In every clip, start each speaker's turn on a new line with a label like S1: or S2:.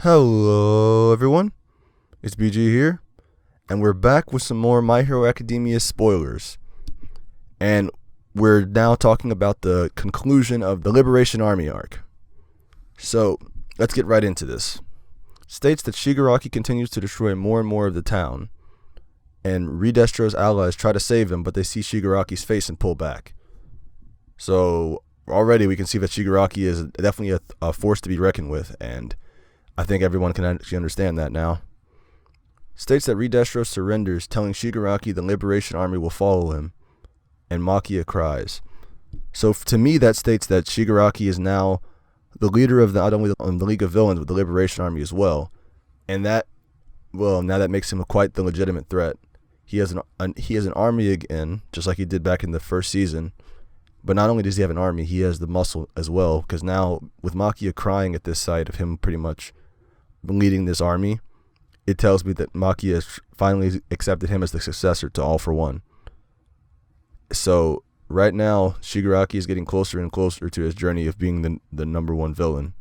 S1: Hello, everyone. It's BG here, and we're back with some more My Hero Academia spoilers. And we're now talking about the conclusion of the Liberation Army arc. So, let's get right into this. States that Shigaraki continues to destroy more and more of the town, and Redestro's allies try to save him, but they see Shigaraki's face and pull back. So, already we can see that Shigaraki is definitely a force to be reckoned with, and I think everyone can actually understand that now. States that Redestro surrenders, telling Shigaraki the Liberation Army will follow him, and Makia cries. So to me, that states that Shigaraki is now the leader of not only the League of Villains, but the Liberation Army as well. And that, well, now that makes him quite the legitimate threat. He has an army again, just like he did back in the first season. But not only does he have an army, he has the muscle as well. Because now, with Makia crying at this sight of him pretty much leading this army, it tells me that Makia has finally accepted him as the successor to All for One. So right now, Shigaraki is getting closer and closer to his journey of being the number one villain.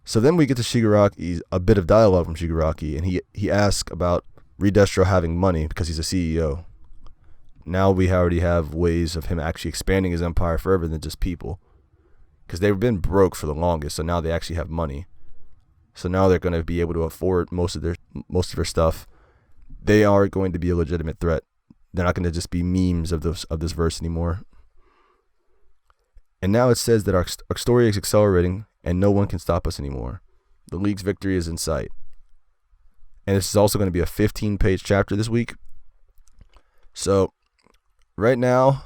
S1: So then we get to Shigaraki, a bit of dialogue from Shigaraki, and he asks about Redestro having money because he's a CEO. Now we already have ways of him actually expanding his empire further than just people, because they've been broke for the longest, so now they actually have money. So now they're going to be able to afford most of their stuff. They are going to be a legitimate threat. They're not going to just be memes of this verse anymore. And now it says that our story is accelerating and no one can stop us anymore. The League's victory is in sight. And this is also going to be a 15-page chapter this week. So right now,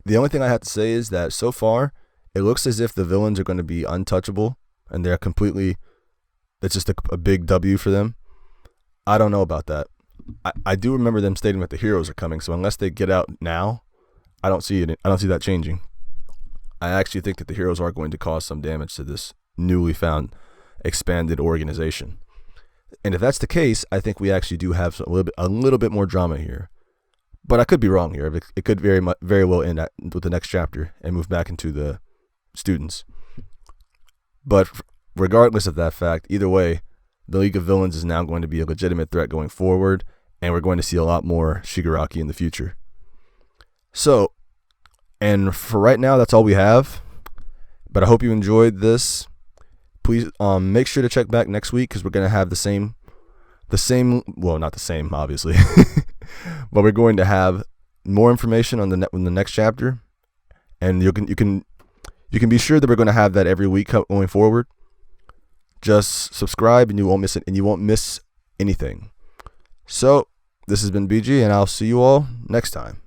S1: the only thing I have to say is that so far, it looks as if the villains are going to be untouchable and they're completely... It's just a big W for them. I don't know about that. I do remember them stating that the heroes are coming, so unless they get out now, I don't see that changing. I actually think that the heroes are going to cause some damage to this newly found expanded organization. And if that's the case, I think we actually do have a little bit more drama here. But I could be wrong here. It could very well end with the next chapter and move back into the students. But regardless of that fact, either way, the League of Villains is now going to be a legitimate threat going forward, and we're going to see a lot more Shigaraki in the future. So, and for right now, that's all we have. But I hope you enjoyed this. Please make sure to check back next week, because we're going to have the same, well, not the same, obviously, but we're going to have more information on the next chapter, and you can be sure that we're going to have that every week going forward. Just subscribe and you won't miss it, and you won't miss anything. So, this has been BG, and I'll see you all next time.